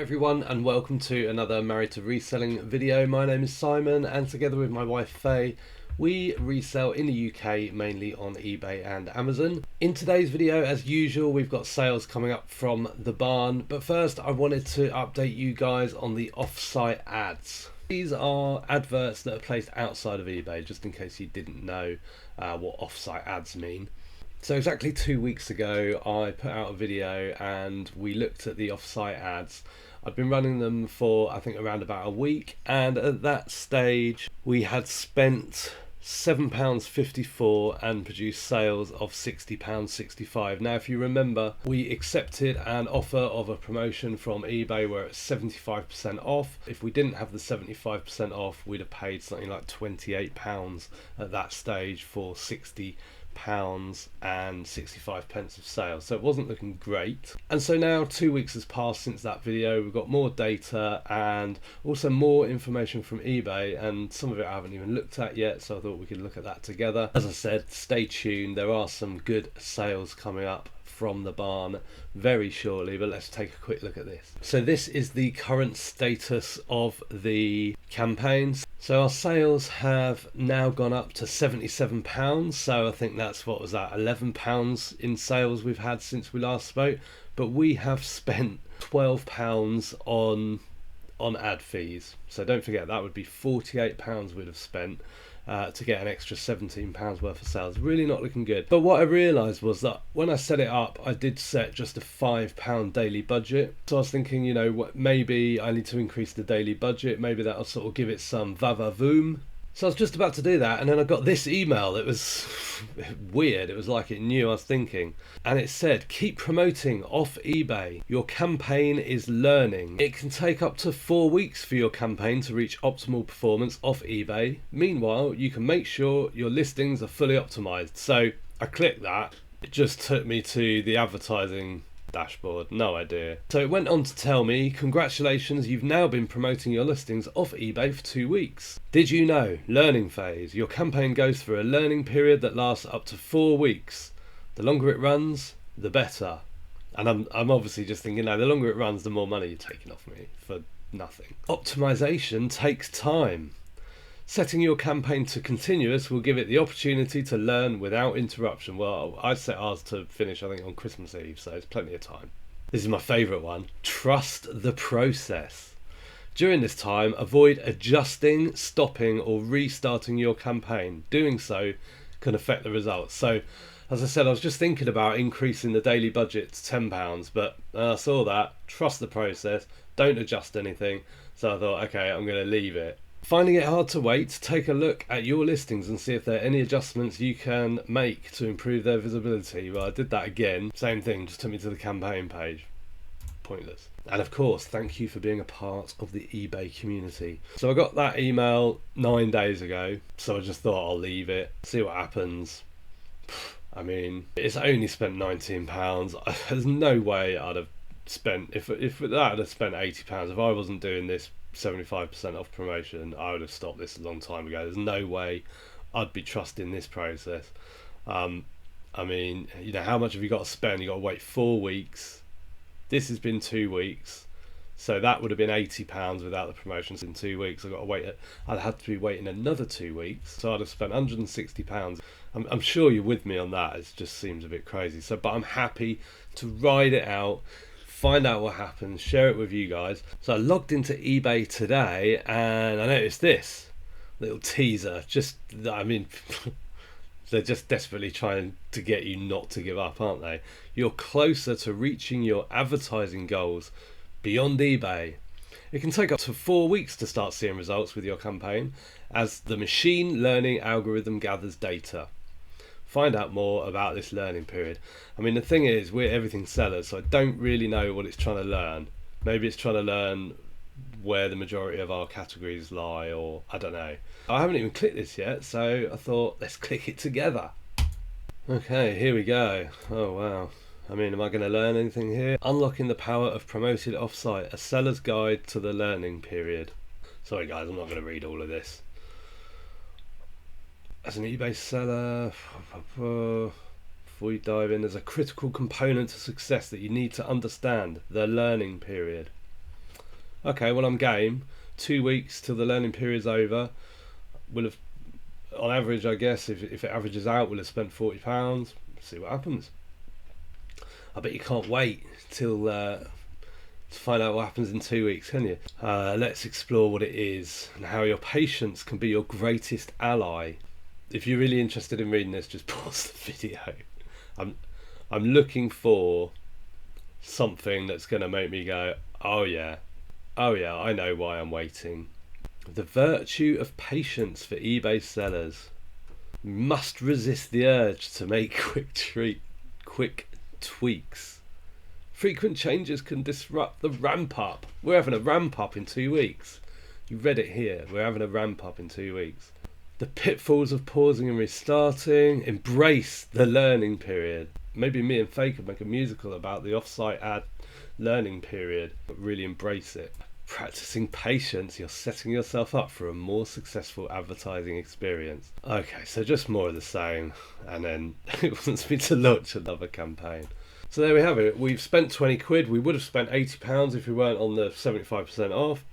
everyone and welcome to another Married to Reselling video. My name is Simon and together with my wife Faye we resell in the UK mainly on eBay and Amazon. In today's video, as usual, we've got sales coming up from the barn, but first I wanted to update you guys on the off-site ads. These are adverts that are placed outside of eBay, just in case you didn't know what off-site ads mean. So exactly 2 weeks ago I put out a video and we looked at the off-site ads. I'd been running them for I think around about a week, and at that stage we had spent £7.54 and produced sales of £60.65. Now if you remember, we accepted an offer of a promotion from eBay where it's 75% off. If we didn't have the 75% off, we'd have paid something like £28 at that stage for £60 and 65 pence of sales, so it wasn't looking great. And so now 2 weeks has passed since that video. We've got more data and also more information from eBay, and some of it I haven't even looked at yet, so I thought we could look at that together. As I said, stay tuned, there are some good sales coming up from the barn very shortly, but let's take a quick look at this. So this is the current status of the campaigns. So our sales have now gone up to £77, so I think that's, what was that, £11 in sales we've had since we last spoke, but we have spent £12 on ad fees. So don't forget, that would be £48 we'd have spent to get an extra £17 worth of sales. Really not looking good. But what I realised was that when I set it up, I did set just a £5 daily budget. So I was thinking, you know, what, maybe I need to increase the daily budget. Maybe that'll sort of give it some va-va-voom. So I was just about to do that, and then I got this email. It was weird. It was like it knew I was thinking. And it said, keep promoting off eBay. Your campaign is learning. It can take up to 4 weeks for your campaign to reach optimal performance off eBay. Meanwhile, you can make sure your listings are fully optimized. So I clicked that. It just took me to the advertising dashboard, no idea. So it went on to tell me, congratulations, you've now been promoting your listings off eBay for 2 weeks. Did you know? Learning phase. Your campaign goes through a learning period that lasts up to 4 weeks. The longer it runs, the better. And I'm obviously just thinking, no, the longer it runs, the more money you're taking off me for nothing. Optimization takes time. Setting your campaign to continuous will give it the opportunity to learn without interruption. Well, I set ours to finish, I think, on Christmas Eve, so it's plenty of time. This is my favourite one. Trust the process. During this time, avoid adjusting, stopping, or restarting your campaign. Doing so can affect the results. So, as I said, I was just thinking about increasing the daily budget to £10, but I saw that. Trust the process. Don't adjust anything. So I thought, okay, I'm going to leave it. Finding it hard to wait, take a look at your listings and see if there are any adjustments you can make to improve their visibility. Well, I did that again. Same thing, just took me to the campaign page. Pointless. And of course, thank you for being a part of the eBay community. So I got that email 9 days ago, so I just thought I'll leave it, see what happens. I mean, it's only spent £19. There's no way I'd have spent, if that had spent £80, if I wasn't doing this 75% off promotion, I would have stopped this a long time ago. There's no way I'd be trusting this process. I mean, you know, how much have you got to spend? You got to wait 4 weeks. This has been 2 weeks, so that would have been £80 without the promotions in 2 weeks. I'd have to be waiting another 2 weeks, so I'd have spent £160. I'm sure you're with me on that. It just seems a bit crazy. So, but I'm happy to ride it out, find out what happens, share it with you guys. So I logged into eBay today and I noticed this little teaser. I mean, they're just desperately trying to get you not to give up, aren't they? You're closer to reaching your advertising goals beyond eBay. It can take up to 4 weeks to start seeing results with your campaign as the machine learning algorithm gathers data. Find out more about this learning period. I mean, the thing is, we're everything sellers, so I don't really know what it's trying to learn. Maybe it's trying to learn where the majority of our categories lie, or I don't know. I haven't even clicked this yet, so I thought, let's click it together. Okay, here we go. Oh, wow. I mean, am I going to learn anything here? Unlocking the power of promoted offsite, a seller's guide to the learning period. Sorry guys, I'm not going to read all of this. As an eBay seller, before you dive in, there's a critical component to success that you need to understand, the learning period. Okay, well, I'm game. 2 weeks till the learning period's over. We'll have, on average, I guess, if it averages out, we'll have spent £40. See what happens. I bet you can't wait till to find out what happens in 2 weeks, can you? Let's explore what it is and how your patience can be your greatest ally. If you're really interested in reading this, just pause the video. I'm looking for something that's going to make me go, oh yeah, I know why I'm waiting. The virtue of patience for eBay sellers. You must resist the urge to make quick tweaks. Frequent changes can disrupt the ramp up. We're having a ramp up in 2 weeks. You read it here. We're having a ramp up in 2 weeks. The pitfalls of pausing and restarting. Embrace the learning period. Maybe me and Faye could make a musical about the offsite ad learning period, but really embrace it. Practicing patience, you're setting yourself up for a more successful advertising experience. Okay, so just more of the same, and then it wants me to launch another campaign. So there we have it. We've spent 20 quid. We would have spent £80 if we weren't on the 75% off.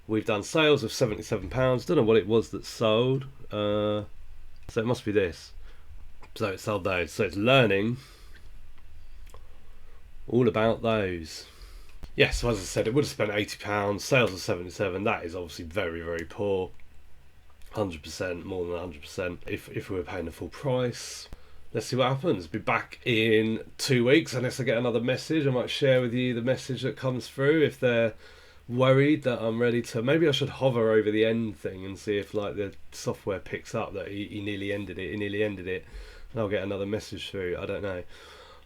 We've done sales of £77. Don't know what it was that sold. So it must be this. So it sold those. So it's learning all about those. Yes, so as I said, it would have spent £80. Sales of 77. That is obviously very, very poor. 100%, more than 100%. If we were paying the full price. Let's see what happens. Be back in 2 weeks unless I get another message. I might share with you the message that comes through if they're worried that I'm ready to. Maybe I should hover over the end thing and see if like the software picks up that he nearly ended it. And I'll get another message through. I don't know.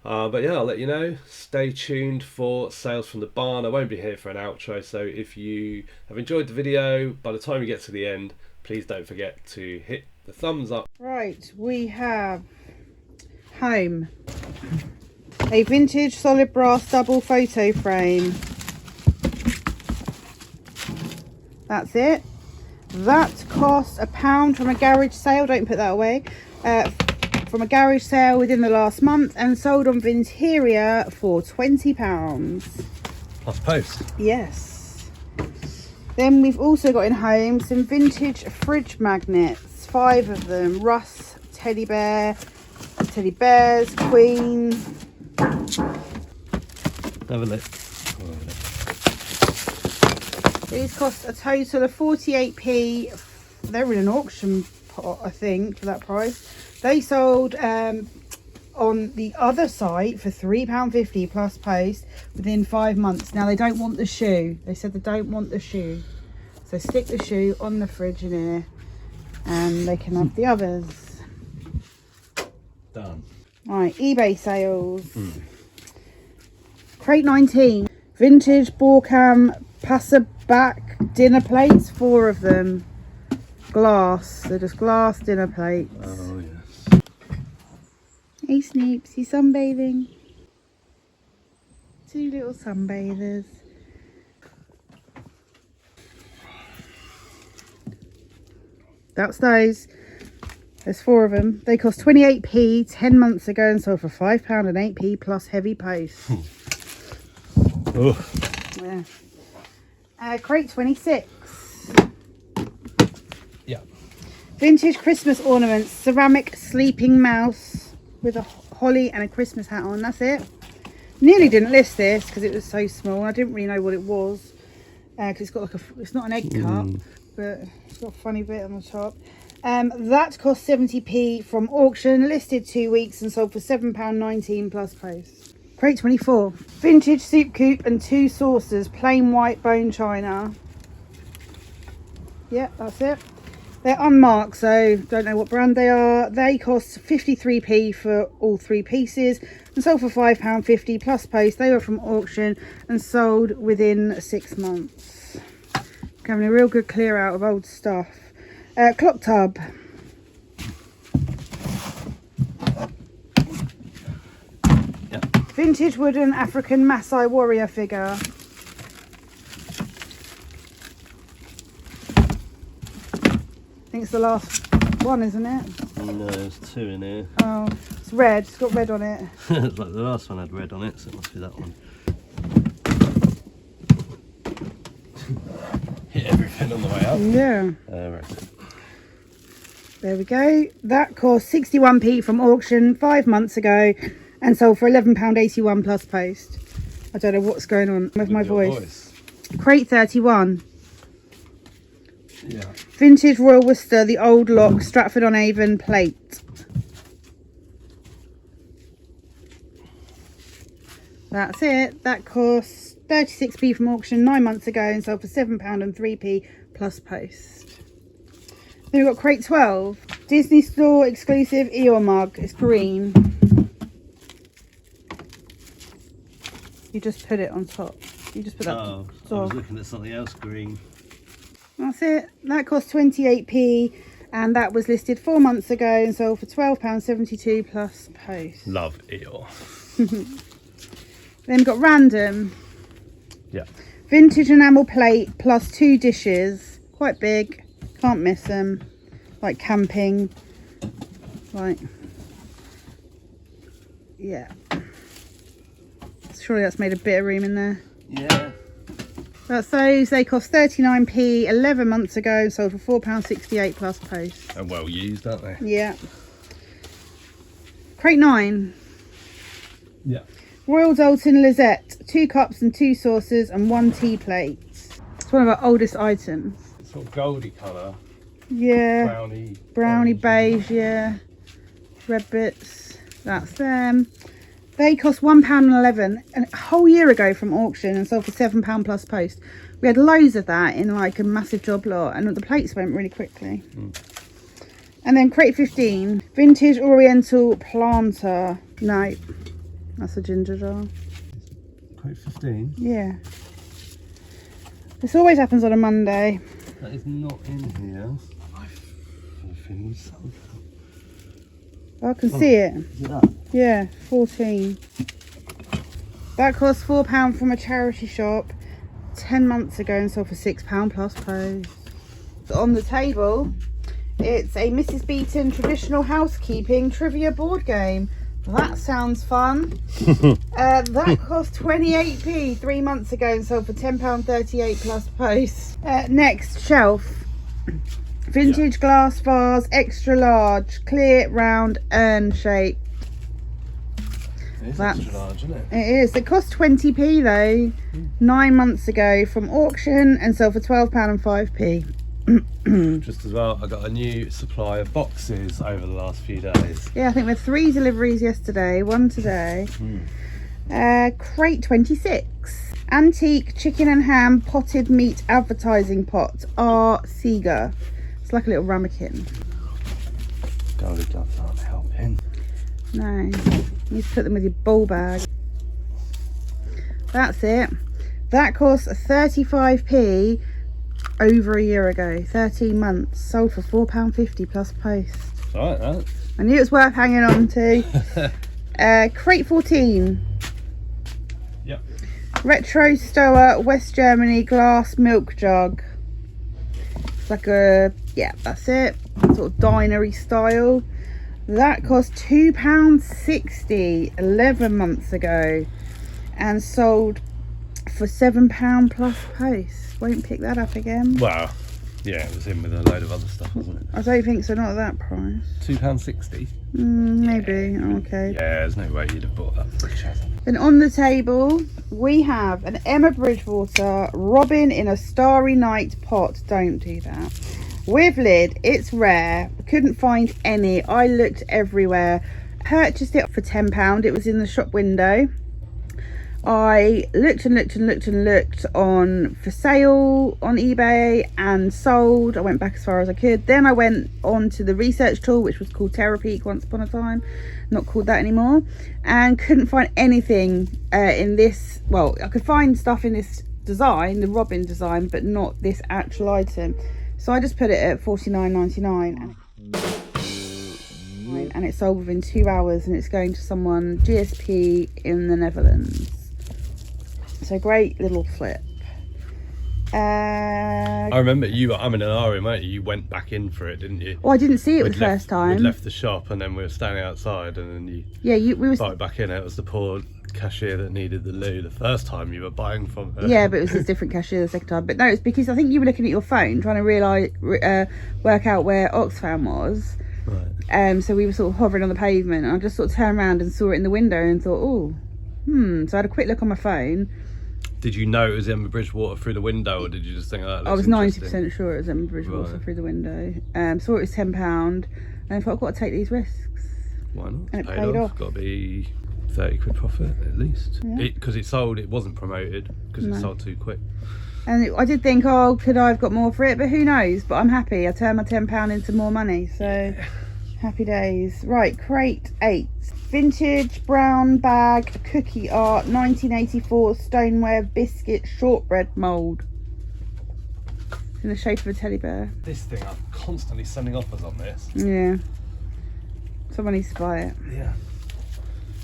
But yeah, I'll let you know. Stay tuned for Sales from the Barn. I won't be here for an outro, so if you have enjoyed the video, by the time you get to the end, please don't forget to hit the thumbs up. Right, we have home. A vintage solid brass double photo frame. That's it. That cost £1 from a garage sale. Don't put that away. From a garage sale within the last month, and sold on Vinteria for £20. Plus post. Yes. Then we've also got in home some vintage fridge magnets. 5 of them. Russ, teddy bears, Queen. Have a look. These cost a total of 48p. They're in an auction pot, I think, for that price. They sold on the other site for £3.50 plus post within 5 months. Now they don't want the shoe. They said they don't want the shoe. So stick the shoe on the fridge in here and they can have the others. Done. Right, eBay sales. Crate 19. Vintage Borcam Passerback dinner plates. 4 of them. Glass. They're just glass dinner plates. Oh yes. Hey Snoops, you sunbathing? 2 little sunbathers. That's those. There's 4 of them. They cost 28p 10 months ago and sold for £5 and 8p plus heavy post. Oh. Yeah. Crate 26. Yeah. Vintage Christmas ornaments. Ceramic sleeping mouse with a holly and a Christmas hat on. That's it. Nearly didn't list this because it was so small. I didn't really know what it was because it's got like it's not an egg cup, but it's got a funny bit on the top. That cost 70p from auction, listed 2 weeks and sold for £7.19 plus post. Crate 24. Vintage soup coupe and 2 saucers, plain white bone china. Yeah, that's it. They're unmarked, so don't know what brand they are. They cost 53p for all 3 pieces and sold for £5.50 plus post. They were from auction and sold within 6 months. Having a real good clear out of old stuff. Clock tub. Yeah. Vintage wooden African Maasai warrior figure. I think it's the last one, isn't it? No, there's 2 in here. Oh, it's red. It's got red on it. It's like the last one had red on it, so it must be that one. in on the way up. Yeah. Right. There we go. That cost 61p from auction 5 months ago and sold for £11.81 plus post. I don't know what's going on with my voice. Crate 31. Yeah. Vintage Royal Worcester, the old lock, Stratford-on-Avon plate. That's it. That cost 36p from auction 9 months ago and sold for £7 and 3p plus post. Then we've got crate 12. Disney Store exclusive Eeyore mug. It's green. You just put it on top. You just put that I top. was looking at something else green. That's it. That cost 28p and that was listed 4 months ago and sold for £12.72 plus post. Love Eeyore. Then we've got random. Yeah. Vintage enamel plate plus 2 dishes. Quite big. Can't miss them. Like camping. Like, yeah. Surely that's made a bit of room in there. Yeah. That's those. They cost 39p 11 months ago, sold for £4.68 plus post. And well used, aren't they? Yeah. Crate 9. Yeah. Royal Dalton Lizette. 2 cups and 2 saucers and 1 tea plate. It's one of our oldest items. Sort of goldy colour. Yeah. Brownie beige, yeah. Red bits. That's them. They cost £1.11 a whole year ago from auction and sold for £7 plus post. We had loads of that in like a massive job lot and the plates went really quickly. And then crate 15, vintage oriental planter. No, that's a ginger jar. Crate 15? Yeah. This always happens on a Monday. That is not in here. I think we sold that. I can see it. Is it that? Yeah, 14. That cost £4 from a charity shop 10 months ago and sold for £6 plus post. So on the table, it's a Mrs. Beaton traditional housekeeping trivia board game. That sounds fun. That cost 28p 3 months ago and sold for £10.38 plus post. Next, shelf. Vintage glass vase, extra large, clear, round, urn shape. It is extra large, isn't it? It is. It cost 20p though, 9 months ago from auction and sold for £12 and 5p. Just as well, I got a new supply of boxes over the last few days. Yeah, I think we had 3 deliveries yesterday, 1 today. Crate 26. Antique chicken and ham potted meat advertising pot. R. Seeger. It's like a little ramekin. Goldy gloves aren't helping. No, you need to put them with your bowl bag. That's it. That cost 35p over a year ago, 13 months. Sold for £4.50 plus post. It's alright, that. I knew it was worth hanging on to. Crate 14. Yep. Retro Stoa West Germany glass milk jug. It's like a, yeah, that's it. Sort of dinery style. That cost £2.60 11 months ago and sold for £7 plus post. Won't pick that up again. Well, yeah, it was in with a load of other stuff, wasn't it? I don't think so, not at that price. £2.60. Maybe. Yeah, Okay. Yeah, there's no way you'd have bought that for a chasm. Then on the table we have an Emma Bridgewater Robin in a Starry Night pot. Don't do that. With lid. It's rare. Couldn't find any. I looked everywhere. Purchased it for £10. It was in the shop window. I looked and looked and looked and looked on for sale on eBay and sold. I went back as far as I could. Then I went on to the research tool, which was called Terapeak once upon a time, not called that anymore, and couldn't find anything in this. Well, I could find stuff in this design, the Robin design, but not this actual item. So I just put it at $49.99 and it sold within 2 hours, and it's going to someone GSP in the Netherlands. So great little flip. I remember you, I'm in an RM, weren't you? You went back in for it, didn't you? Oh, I didn't see it the first time. We left the shop and then we were standing outside and then you we were brought it back in. It was the poor cashier that needed the loo the first time you were buying from her. Yeah, but it was a different cashier the second time. But no, it's because I think you were looking at your phone trying to work out where Oxfam was. Right. So we were sort of hovering on the pavement, and I just sort of turned around and saw it in the window and thought, oh, So I had a quick look on my phone. Did you know it was Emma Bridgewater through the window, or did you just think that? I was 90% sure it was Emma Bridgewater through the window. Saw it was £10, and I thought, I've got to take these risks. Why not? And it paid off. Got to be 30 quid profit at least. Yeah. Because it sold, it wasn't promoted because it sold too quick. And I did think, oh, could I have got more for it? But who knows? But I'm happy. I turned my £10 into more money. So happy days. Right, crate 8. Vintage brown bag cookie art 1984 stoneware biscuit shortbread mould. In the shape of a teddy bear. This thing, I'm constantly sending offers on this. Yeah. Someone needs to buy it. Yeah.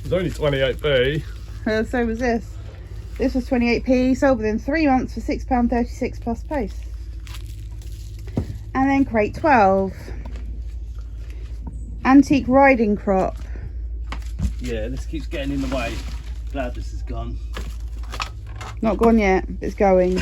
It's only 28p. So was this. This was 28p, sold within 3 months for £6.36 plus post. And then crate 12. Antique riding crop. Yeah, this keeps getting in the way. Glad this is gone. Not gone yet, but it's going.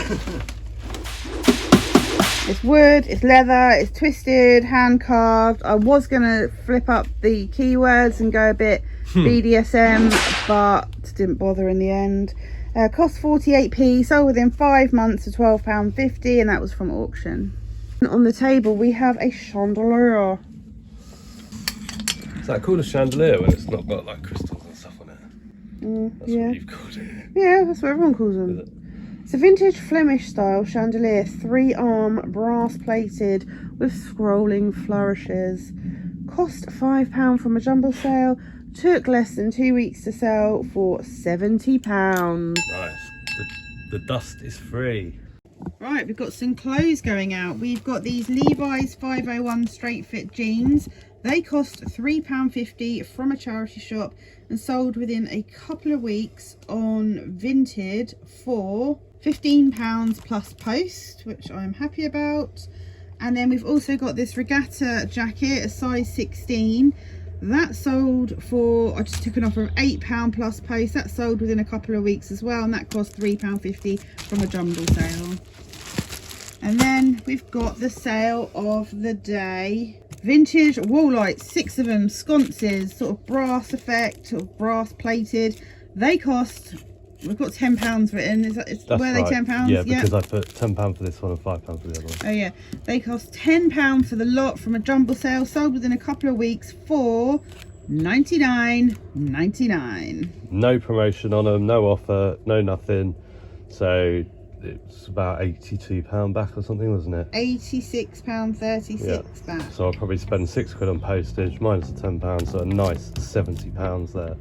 It's wood, it's leather, it's twisted, hand carved. I was going to flip up the keywords and go a bit BDSM, but didn't bother in the end. Cost 48p, sold within 5 months for £12.50, and that was from auction. And on the table we have a chandelier. Is that called a chandelier when it's not got like crystals and stuff on it? That's Yeah. what you've called it. Yeah, that's what everyone calls them. It's a vintage Flemish style chandelier, 3-arm, brass plated with scrolling flourishes. Cost £5 from a jumble sale. Took less than 2 weeks to sell for £70. Nice. The dust is free. Right, we've got some clothes going out. We've got these Levi's 501 straight fit jeans. They cost £3.50 from a charity shop and sold within a couple of weeks on Vinted for £15 plus post, which I'm happy about. And then we've also got this regatta jacket, a size 16. That sold for, I just took an offer of £8 plus post. That sold within a couple of weeks as well, and that cost £3.50 from a jumble sale. And then we've got the sale of the day. Vintage wall lights, 6 of them, sconces, sort of brass effect, sort of brass plated. They cost, we've got £10 written. Is that, were they £10? Yeah, because I put £10 for this one and £5 for the other one. Oh yeah, they cost £10 for the lot from a jumble sale, sold within a couple of weeks for $99.99. No promotion on them, no offer, no nothing. So it's about £82 back or something, wasn't it? £86.36 back. So I'll probably spend £6 on postage minus the £10, so a nice £70 there.